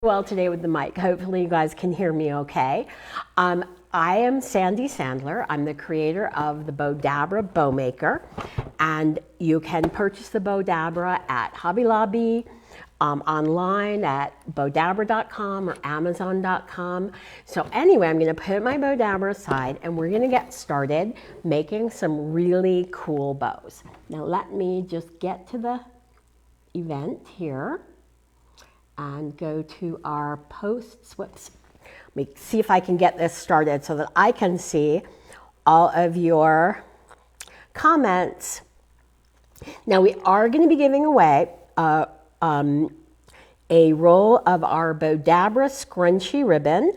Well today with the mic. Hopefully you guys can hear me okay. I am Sandy Sandler. I'm the creator of the Bowdabra Bow Maker, and you can purchase the Bowdabra at Hobby Lobby, online at bowdabra.com or amazon.com. So anyway, I'm going to put my Bowdabra aside and we're going to get started making some really cool bows. Now let me just get to the event here and go to our posts. Whoops. Let me see if I can get this started so that I can see all of your comments. Now we are going to be giving away a roll of our Bowdabra scrunchy ribbon.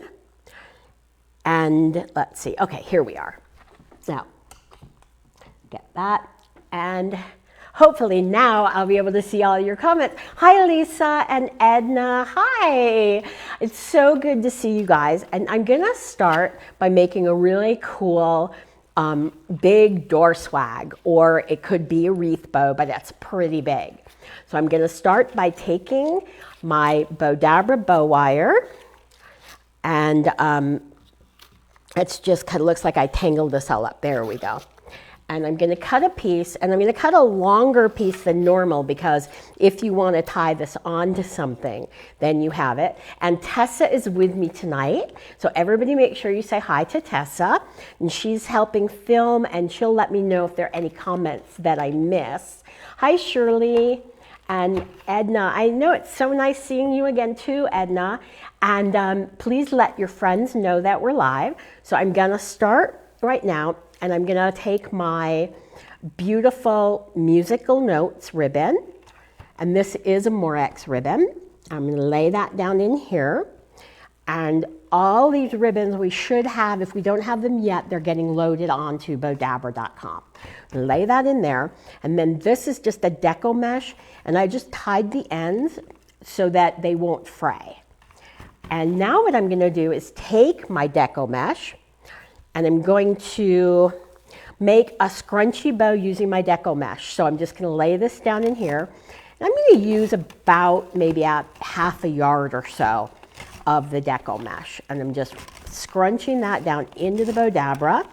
And let's see. Okay, here we are. Now, get that. And hopefully now I'll be able to see all your comments. Hi, Lisa and Edna. Hi. It's so good to see you guys. And I'm going to start by making a really cool big door swag, or it could be a wreath bow, but that's pretty big. So I'm going to start by taking my Bowdabra bow wire, and it's just kind of looks like I tangled this all up. There we go. And I'm going to cut a piece, and I'm going to cut a longer piece than normal because if you want to tie this onto something, then you have it. And Tessa is with me tonight, so everybody make sure you say hi to Tessa. And she's helping film, and she'll let me know if there are any comments that I missed. Hi, Shirley and Edna. I know it's so nice seeing you again too, Edna. And please let your friends know that we're live. So I'm going to start right now. And I'm going to take my beautiful musical notes ribbon, and this is a Morex ribbon. I'm going to lay that down in here, and all these ribbons we should have, if we don't have them yet, they're getting loaded onto bowdabra.com. Lay that in there, and then this is just a Deco Mesh, and I just tied the ends so that they won't fray. And now what I'm going to do is take my Deco Mesh, and I'm going to make a scrunchy bow using my Deco Mesh. So I'm just going to lay this down in here. And I'm going to use about maybe a half a yard or so of the Deco Mesh. And I'm just scrunching that down into the Bowdabra.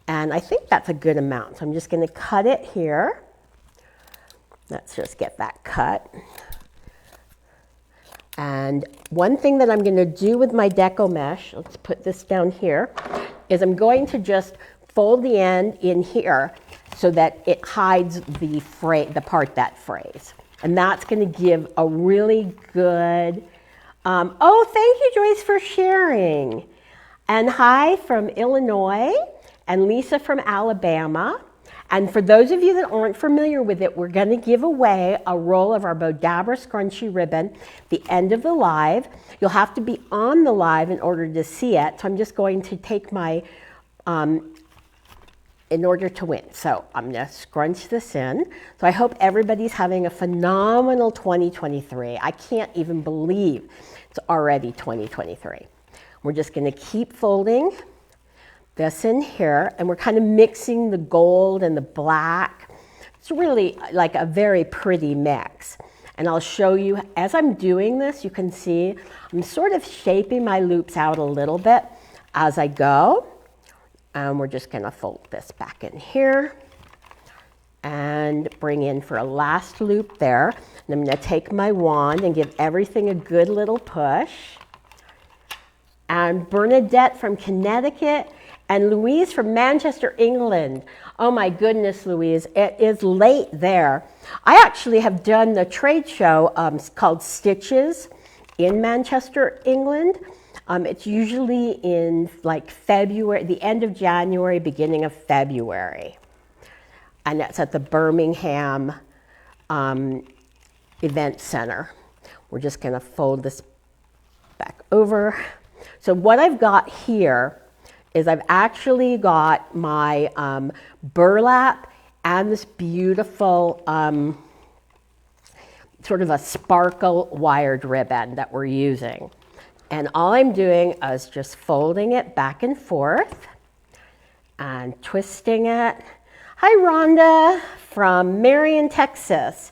And I think that's a good amount. So I'm just going to cut it here. Let's just get that cut. And one thing that I'm going to do with my Deco Mesh, let's put this down here, is I'm going to just fold the end in here so that it hides the part that frays. And that's going to give a really good, oh, thank you, Joyce, for sharing. And hi from Illinois, and Lisa from Alabama. And for those of you that aren't familiar with it, we're going to give away a roll of our Bowdabra scrunchy ribbon at the end of the live. You'll have to be on the live in order to see it. So I'm just going to take my, in order to win. So I'm going to scrunch this in. So I hope everybody's having a phenomenal 2023. I can't even believe it's already 2023. We're just going to keep folding this in here, and we're kind of mixing the gold and the black. It's really like a very pretty mix. And I'll show you, as I'm doing this, you can see I'm sort of shaping my loops out a little bit as I go. And we're just going to fold this back in here and bring in for a last loop there. And I'm going to take my wand and give everything a good little push. And Bernadette from Connecticut, and Louise from Manchester, England. Oh my goodness, Louise, it is late there. I actually have done the trade show called Stitches in Manchester, England. It's usually in like February, the end of January, beginning of February. And that's at the Birmingham Event Center. We're just gonna fold this back over. So what I've got here is I've actually got my burlap and this beautiful sort of a sparkle wired ribbon that we're using. And all I'm doing is just folding it back and forth and twisting it. Hi, Rhonda from Marion, Texas,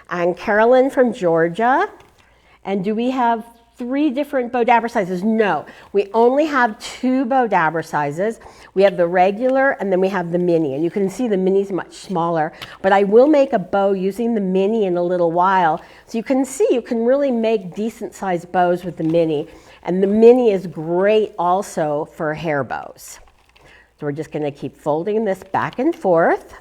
and Carolyn from Georgia. And do we have 3 different Bowdabra sizes. No, we only have 2 Bowdabra sizes. We have the regular and then we have the mini. And you can see the mini is much smaller. But I will make a bow using the mini in a little while. So you can see you can really make decent sized bows with the mini. And the mini is great also for hair bows. So we're just going to keep folding this back and forth.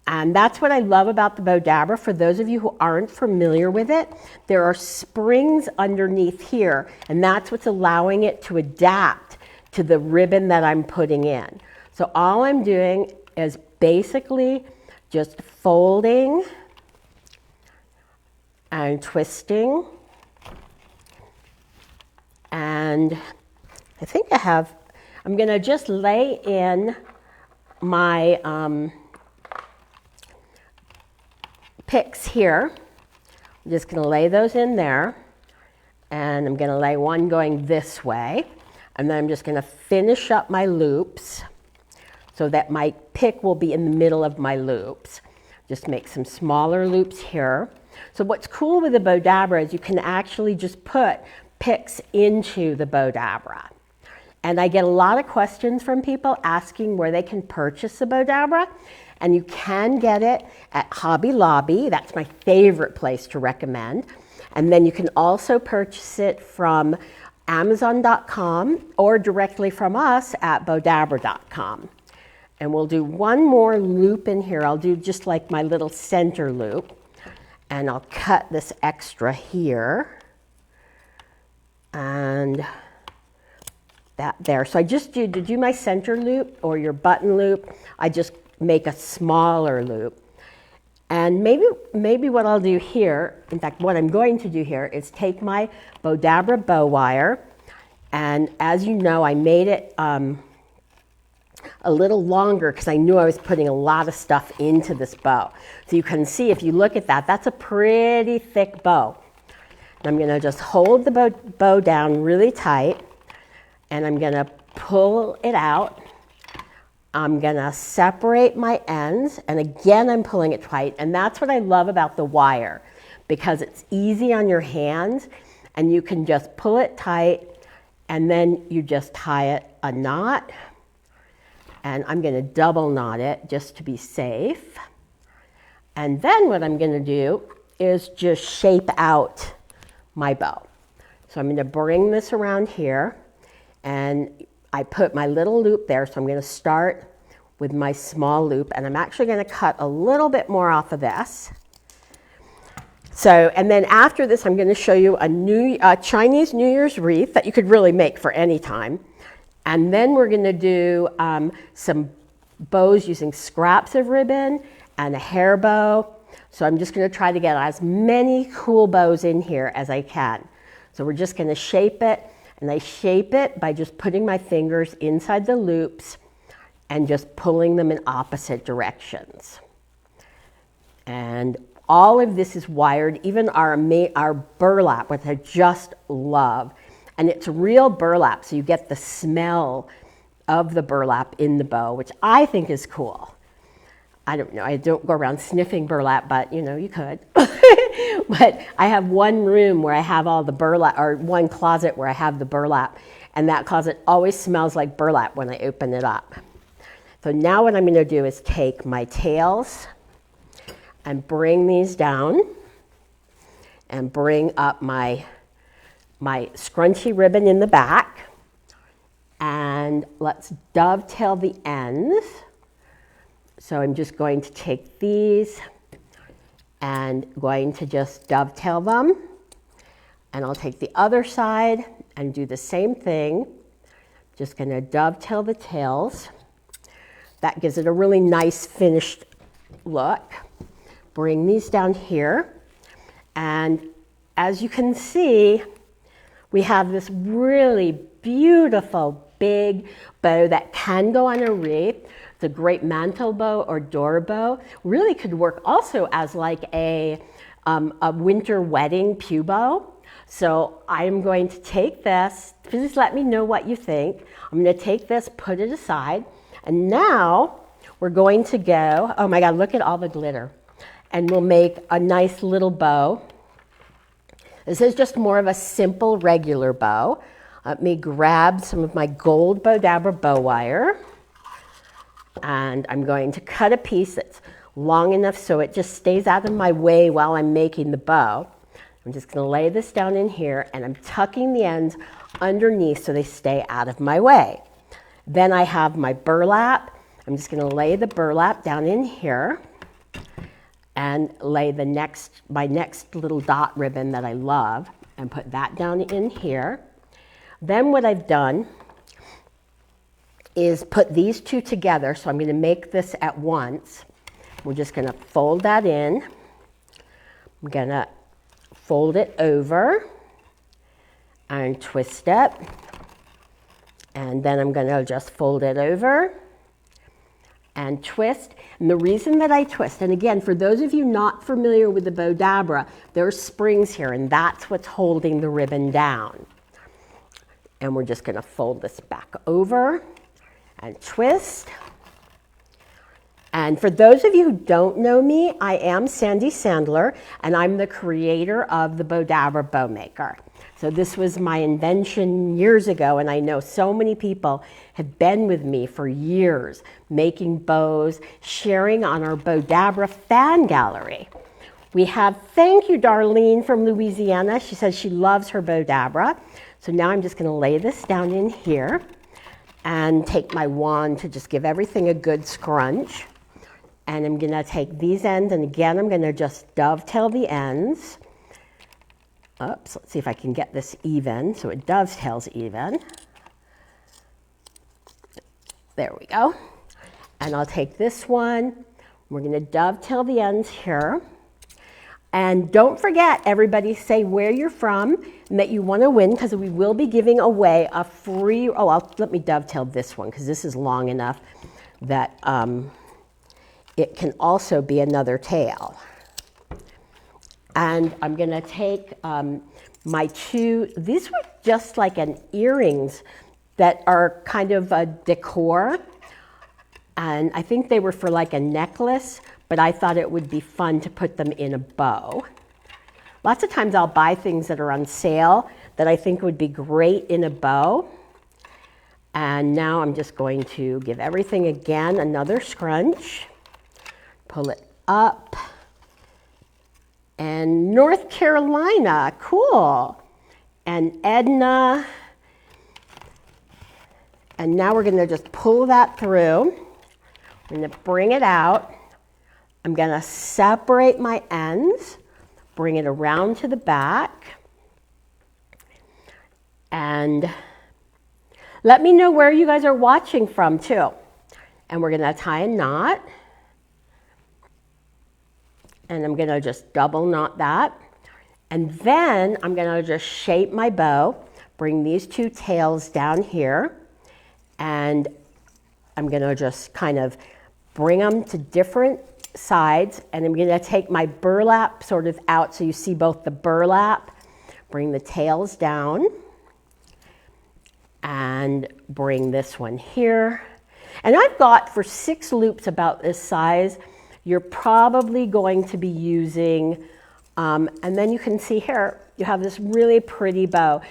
And that's what I love about the Bowdabra. For those of you who aren't familiar with it, there are springs underneath here, and that's what's allowing it to adapt to the ribbon that I'm putting in. So all I'm doing is basically just folding and twisting. And I think I'm going to just lay in my picks here. I'm just going to lay those in there, and I'm going to lay one going this way, and then I'm just going to finish up my loops so that my pick will be in the middle of my loops. Just make some smaller loops here. So what's cool with the Bowdabra is you can actually just put picks into the Bowdabra. And I get a lot of questions from people asking where they can purchase the Bowdabra. And you can get it at Hobby Lobby. That's my favorite place to recommend. And then you can also purchase it from Amazon.com or directly from us at Bowdabra.com. And we'll do one more loop in here. I'll do just like my little center loop. And I'll cut this extra here. And that there. So I just to do my center loop or your button loop, I just make a smaller loop. And maybe what I'll do here, in fact what I'm going to do here, is take my Bowdabra bow wire, and as you know I made it a little longer because I knew I was putting a lot of stuff into this bow. So you can see if you look at that, that's a pretty thick bow. And I'm going to just hold the bow down really tight, and I'm going to pull it out. I'm going to separate my ends, and again I'm pulling it tight, and that's what I love about the wire, because it's easy on your hands, and you can just pull it tight, and then you just tie it a knot, and I'm going to double knot it just to be safe. And then what I'm going to do is just shape out my bow. So I'm going to bring this around here, and I put my little loop there, so I'm going to start with my small loop, and I'm actually going to cut a little bit more off of this. So, and then after this, I'm going to show you a Chinese New Year's wreath that you could really make for any time. And then we're going to do some bows using scraps of ribbon and a hair bow. So I'm just going to try to get as many cool bows in here as I can. So we're just going to shape it. And I shape it by just putting my fingers inside the loops and just pulling them in opposite directions. And all of this is wired, even our burlap, which I just love. And it's real burlap, so you get the smell of the burlap in the bow, which I think is cool. I don't know, I don't go around sniffing burlap, but you know, you could. But I have one room where I have all the burlap, or one closet where I have the burlap, and that closet always smells like burlap when I open it up. So now what I'm going to do is take my tails and bring these down and bring up my scrunchy ribbon in the back, and let's dovetail the ends. So I'm just going to take these and going to just dovetail them, and I'll take the other side and do the same thing. Just going to dovetail the tails. That gives it a really nice finished look. Bring these down here, and as you can see, we have this really beautiful big bow that can go on a wreath. It's a great mantle bow or door bow. Really could work also as like a winter wedding pew bow. So I'm going to take this. Please let me know what you think. I'm going to take this, put it aside, and now we're going to go, oh my God, look at all the glitter. And we'll make a nice little bow This is just more of a simple regular bow. Let me grab some of my gold Bowdabra bow wire, and I'm going to cut a piece that's long enough so it just stays out of my way while I'm making the bow. I'm just going to lay this down in here, and I'm tucking the ends underneath so they stay out of my way. Then I have my burlap. I'm just going to lay the burlap down in here and lay my next little dot ribbon that I love and put that down in here. Then what I've done is put these two together, so I'm going to make this at once. We're just going to fold that in. I'm going to fold it over and twist it. And then I'm going to just fold it over and twist. And the reason that I twist, and again, for those of you not familiar with the Bowdabra, there are springs here, and that's what's holding the ribbon down. And we're just going to fold this back over and twist. And for those of you who don't know me, I am Sandy Sandler, and I'm the creator of the Bowdabra Bow Maker. So this was my invention years ago, and I know so many people have been with me for years, making bows, sharing on our Bowdabra fan gallery. We have, thank you, Darlene from Louisiana. She says she loves her Bowdabra. So now I'm just going to lay this down in here and take my wand to just give everything a good scrunch. And I'm going to take these ends, and again, I'm going to just dovetail the ends. Oops, let's see if I can get this even so it dovetails even. There we go. And I'll take this one. We're going to dovetail the ends here. And don't forget, everybody, say where you're from and that you want to win, because we will be giving away a free, let me dovetail this one because this is long enough that it can also be another tail. And I'm going to take my two, these were just like an earrings that are kind of a decor. And I think they were for like a necklace, but I thought it would be fun to put them in a bow. Lots of times I'll buy things that are on sale that I think would be great in a bow. And now I'm just going to give everything again another scrunch. Pull it up. And North Carolina, cool. And Edna. And now we're going to just pull that through. I'm going to bring it out. I'm going to separate my ends, bring it around to the back. And let me know where you guys are watching from too. And we're going to tie a knot. And I'm going to just double knot that. And then I'm going to just shape my bow, bring these two tails down here, and I'm going to just kind of bring them to different sides, and I'm going to take my burlap sort of out so you see both the burlap, bring the tails down, and bring this one here. And I've got, for 6 loops about this size, you're probably going to be using, and then you can see here, you have this really pretty bow.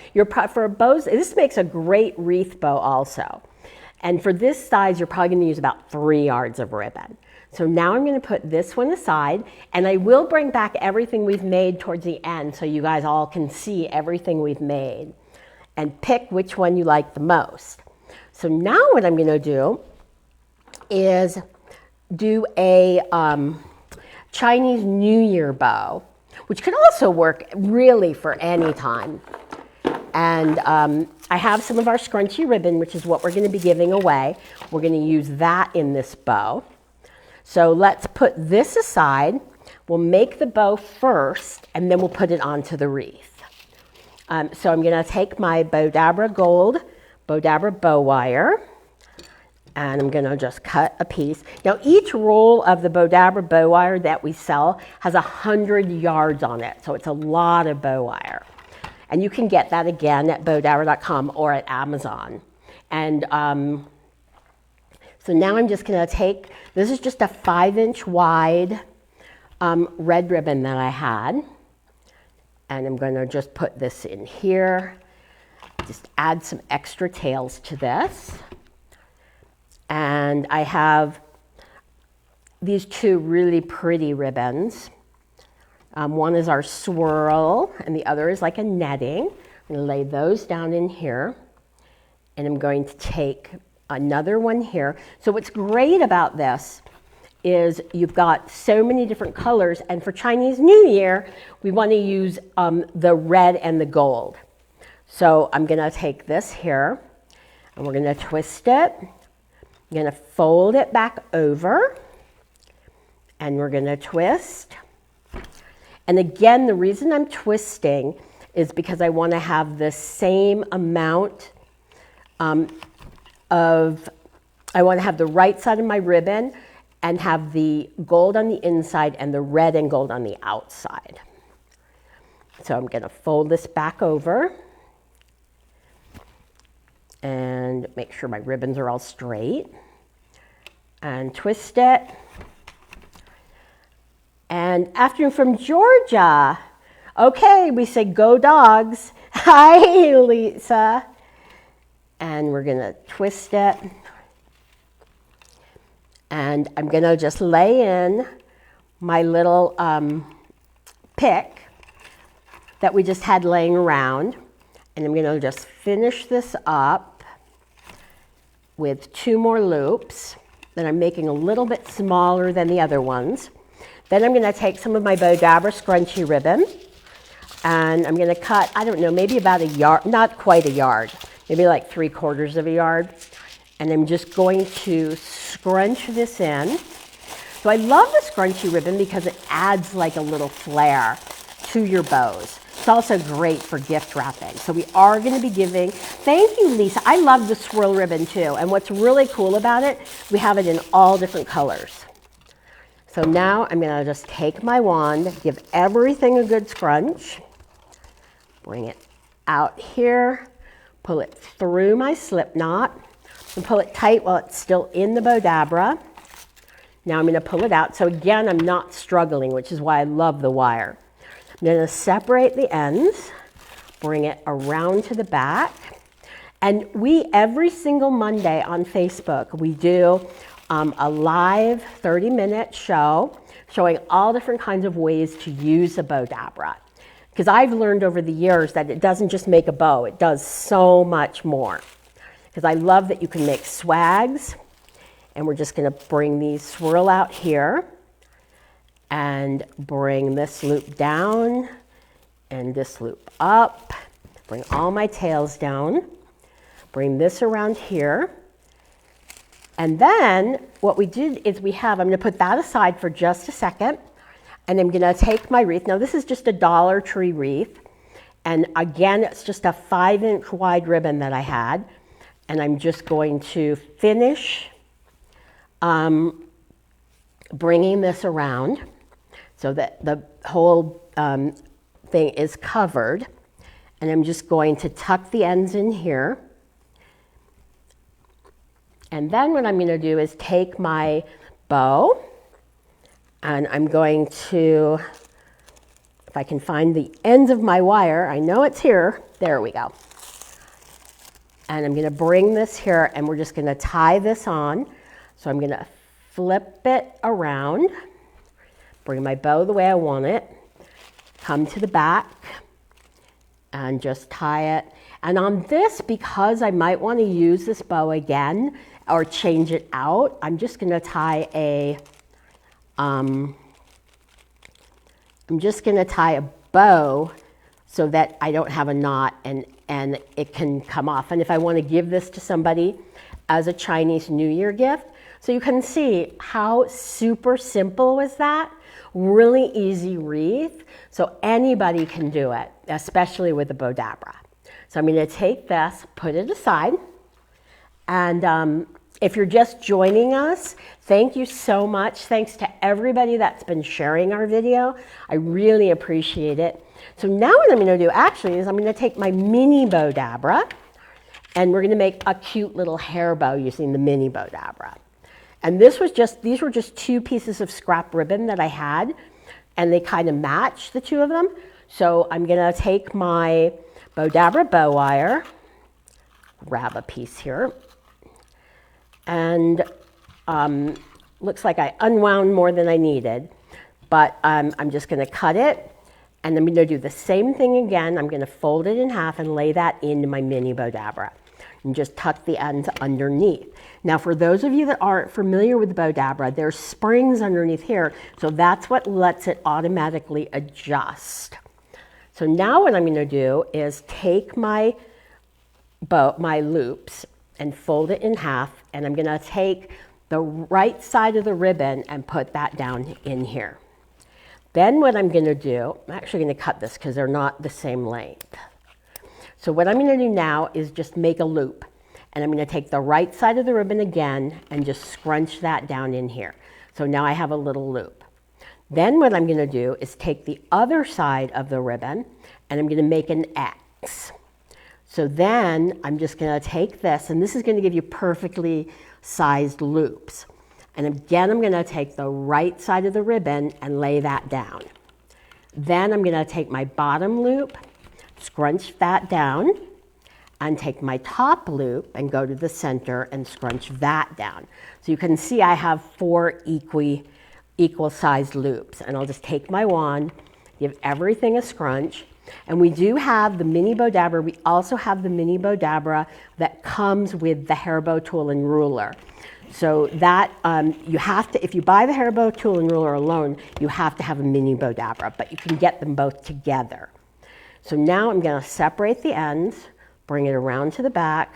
For bows, this makes a great wreath bow also. And for this size, you're probably going to use about 3 yards of ribbon. So now I'm going to put this one aside, and I will bring back everything we've made towards the end so you guys all can see everything we've made and pick which one you like the most. So now what I'm going to do is do a Chinese New Year bow, which could also work really for any time. And I have some of our scrunchy ribbon, which is what we're going to be giving away. We're going to use that in this bow. So let's put this aside. We'll make the bow first, and then we'll put it onto the wreath. So I'm going to take my Bowdabra Gold Bowdabra bow wire, and I'm going to just cut a piece. Now, each roll of the Bowdabra bow wire that we sell has 100 yards on it, so it's a lot of bow wire. And you can get that again at bowdabra.com or at Amazon. And so now I'm just going to take, this is just a 5-inch wide red ribbon that I had. And I'm going to just put this in here. Just add some extra tails to this. And I have these two really pretty ribbons. One is our swirl, and the other is like a netting. I'm going to lay those down in here. And I'm going to take another one here. So what's great about this is you've got so many different colors, and for Chinese New Year, we want to use the red and the gold. So I'm going to take this here, and we're going to twist it. I'm going to fold it back over, and we're going to twist. And again, the reason I'm twisting is because I want to have the same amount I want to have the right side of my ribbon and have the gold on the inside and the red and gold on the outside. So I'm going to fold this back over and make sure my ribbons are all straight and twist it. And afternoon from Georgia. Okay, we say go dogs. Hi, Lisa. And we're going to twist it. And I'm going to just lay in my little pick that we just had laying around. And I'm going to just finish this up with 2 more loops that I'm making a little bit smaller than the other ones. Then I'm going to take some of my Bowdabra scrunchy ribbon. And I'm going to cut, I don't know, maybe about a yard, not quite a yard, maybe like 3/4 of a yard. And I'm just going to scrunch this in. So I love the scrunchy ribbon because it adds like a little flair to your bows. It's also great for gift wrapping. So we are going to be giving, thank you, Lisa. I love the swirl ribbon too. And what's really cool about it, we have it in all different colors. So now I'm going to just take my wand, give everything a good scrunch, bring it out here, pull it through my slip knot, and pull it tight while it's still in the Bowdabra. Now I'm going to pull it out. So again, I'm not struggling, which is why I love the wire. I'm going to separate the ends, bring it around to the back. And every single Monday on Facebook, we do a live 30-minute show showing all different kinds of ways to use a Bowdabra. Because I've learned over the years that it doesn't just make a bow, it does so much more. Because I love that you can make swags. And we're just going to bring these swirl out here and bring this loop down and this loop up. Bring all my tails down. Bring this around here. And then what we did is I'm going to put that aside for just a second. And I'm going to take my wreath. Now this is just a Dollar Tree wreath. And again, it's just a 5-inch wide ribbon that I had. And I'm just going to finish bringing this around so that the whole thing is covered. And I'm just going to tuck the ends in here. And then what I'm going to do is take my bow and I'm going to, if I can find the ends of my wire, I know it's here. There we go. And I'm going to bring this here and we're just going to tie this on. So I'm going to flip it around, bring my bow the way I want it, come to the back and just tie it. And on this, because I might want to use this bow again or change it out, I'm just going to tie a bow so that I don't have a knot and it can come off. And if I want to give this to somebody as a Chinese New Year gift, so you can see how super simple was that. Really easy wreath. So anybody can do it, especially with the Bowdabra. So I'm going to take this, put it aside. And if you're just joining us, thank you so much. Thanks to everybody that's been sharing our video. I really appreciate it. So now what I'm going to do actually is I'm going to take my mini Bowdabra and we're going to make a cute little hair bow using the mini Bowdabra. And these were just 2 pieces of scrap ribbon that I had, and they kind of matched, the 2 of them. So I'm gonna take my Bowdabra bow wire, grab a piece here, and looks like I unwound more than I needed, but I'm just gonna cut it, and I'm gonna do the same thing again. I'm gonna fold it in half and lay that into my mini Bowdabra, and just tuck the ends underneath. Now, for those of you that aren't familiar with the Bowdabra, there's springs underneath here, so that's what lets it automatically adjust. So now what I'm gonna do is take my loops and fold it in half, and I'm gonna take the right side of the ribbon and put that down in here. Then what I'm gonna do, I'm actually gonna cut this because they're not the same length. So what I'm gonna do now is just make a loop. And I'm gonna take the right side of the ribbon again and just scrunch that down in here. So now I have a little loop. Then what I'm gonna do is take the other side of the ribbon and I'm gonna make an X. So then I'm just gonna take this, and this is gonna give you perfectly sized loops. And again, I'm gonna take the right side of the ribbon and lay that down. Then I'm gonna take my bottom loop, scrunch that down, and take my top loop and go to the center and scrunch that down. So you can see I have 4 equal sized loops. And I'll just take my wand, give everything a scrunch. And we do have the mini Bowdabra. We also have the mini Bowdabra that comes with the hair bow tool and ruler. So that you have to, if you buy the hair bow tool and ruler alone, you have to have a mini Bowdabra, but you can get them both together. So now I'm gonna separate the ends, bring it around to the back,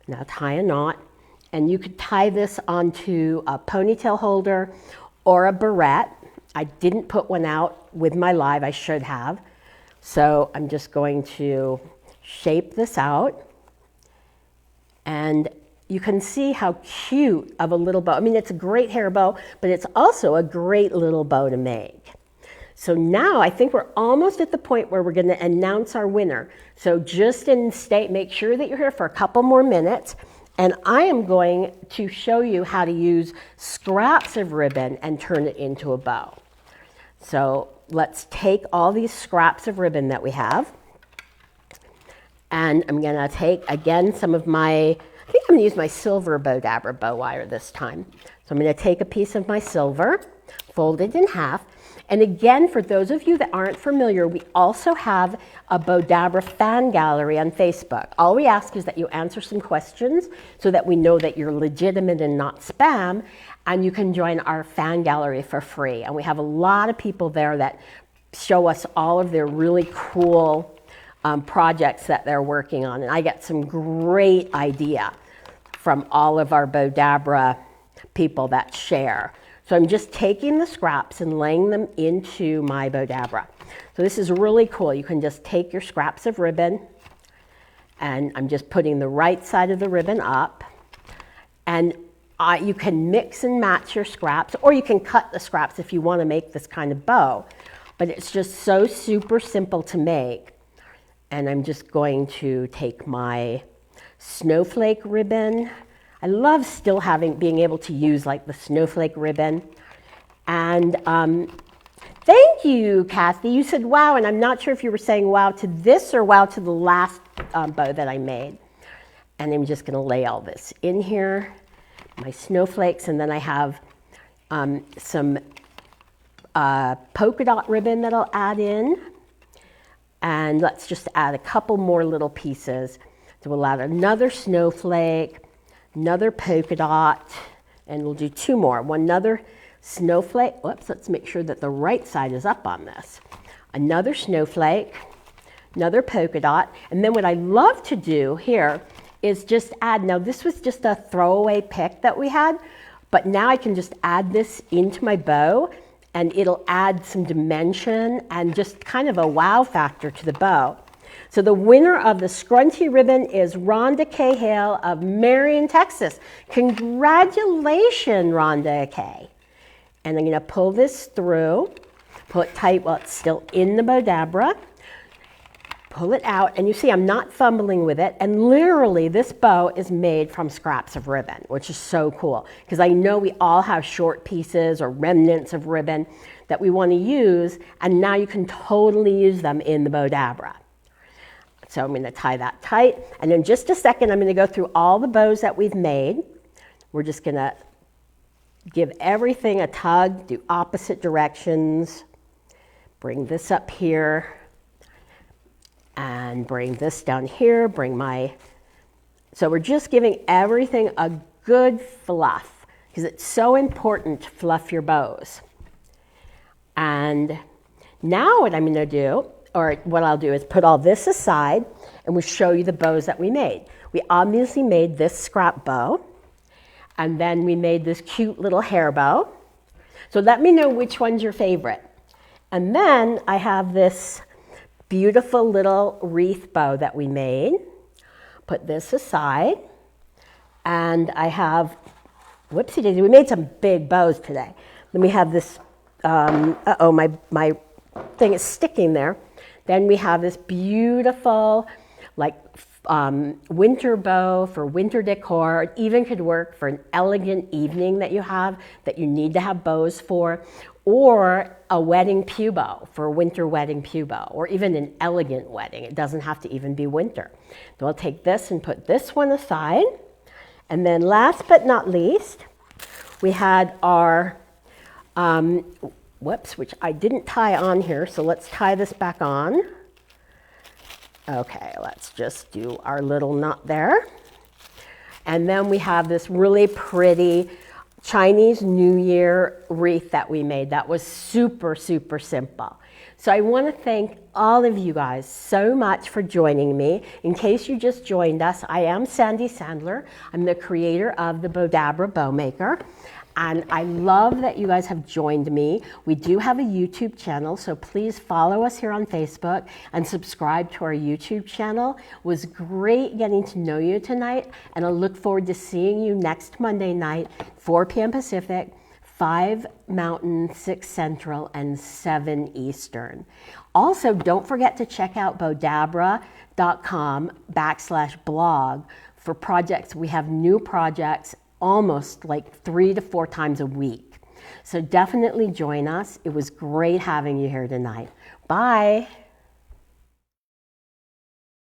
now tie a knot, and you could tie this onto a ponytail holder or a barrette. I didn't put one out with my live, I should have. So I'm just going to shape this out, and you can see how cute of a little bow. I mean, it's a great hair bow, but it's also a great little bow to make. So now I think we're almost at the point where we're gonna announce our winner. So just make sure that you're here for a couple more minutes, and I am going to show you how to use scraps of ribbon and turn it into a bow. So let's take all these scraps of ribbon that we have, and I'm gonna take, again, some of my, I think I'm gonna use my silver Bowdabra bow wire this time. So I'm gonna take a piece of my silver, fold it in half, and again, for those of you that aren't familiar, we also have a Bowdabra fan gallery on Facebook. All we ask is that you answer some questions so that we know that you're legitimate and not spam, and you can join our fan gallery for free. And we have a lot of people there that show us all of their really cool projects that they're working on. And I get some great idea from all of our Bowdabra people that share. So I'm just taking the scraps and laying them into my Bowdabra. So this is really cool. You can just take your scraps of ribbon, and I'm just putting the right side of the ribbon up, and you can mix and match your scraps, or you can cut the scraps if you want to make this kind of bow. But it's just so super simple to make. And I'm just going to take my snowflake ribbon. I love still being able to use like the snowflake ribbon. And thank you, Kathy. You said wow, and I'm not sure if you were saying wow to this or wow to the last bow that I made. And I'm just gonna lay all this in here, my snowflakes, and then I have some polka dot ribbon that I'll add in. And let's just add a couple more little pieces. So we'll add another snowflake, another polka dot, and we'll do 2 more. Another snowflake. Whoops, let's make sure that the right side is up on this. Another snowflake, another polka dot, and then what I love to do here is just add, now this was just a throwaway pick that we had, but now I can just add this into my bow, and it'll add some dimension and just kind of a wow factor to the bow. So the winner of the scrunchy ribbon is Rhonda Cahill of Marion, Texas. Congratulations, Rhonda K. And I'm gonna pull this through, pull it tight while it's still in the Bowdabra, pull it out, and you see I'm not fumbling with it, and literally this bow is made from scraps of ribbon, which is so cool, because I know we all have short pieces or remnants of ribbon that we want to use, and now you can totally use them in the Bowdabra. So I'm going to tie that tight, and in just a second I'm going to go through all the bows that we've made. We're just going to give everything a tug, do opposite directions, bring this up here, and bring this down here, so we're just giving everything a good fluff, because it's so important to fluff your bows. And now what I'm going to do, or what I'll do, is put all this aside and we'll show you the bows that we made. We obviously made this scrap bow, and then we made this cute little hair bow. So let me know which one's your favorite. And then I have this beautiful little wreath bow that we made. Put this aside. And I have, whoopsie daisy, we made some big bows today. Then we have this, my thing is sticking there. Then we have this beautiful, like, winter bow for winter decor. It even could work for an elegant evening that you have, that you need to have bows for, or a wedding pew bow for a winter wedding pew bow, or even an elegant wedding. It doesn't have to even be winter. So I'll take this and put this one aside. And then last but not least, we had our, which I didn't tie on here, so let's tie this back on. Okay, let's just do our little knot there. And then we have this really pretty Chinese New Year wreath that we made. That was super, super simple. So I want to thank all of you guys so much for joining me. In case you just joined us, I am Sandy Sandler. I'm the creator of the Bowdabra Bow Maker. And I love that you guys have joined me. We do have a YouTube channel, so please follow us here on Facebook and subscribe to our YouTube channel. It was great getting to know you tonight, and I look forward to seeing you next Monday night, 4 p.m. Pacific, 5 Mountain, 6 Central, and 7 Eastern. Also, don't forget to check out bowdabra.com/blog for projects. We have new projects almost like 3 to 4 times a week. So definitely join us. It was great having you here tonight. Bye.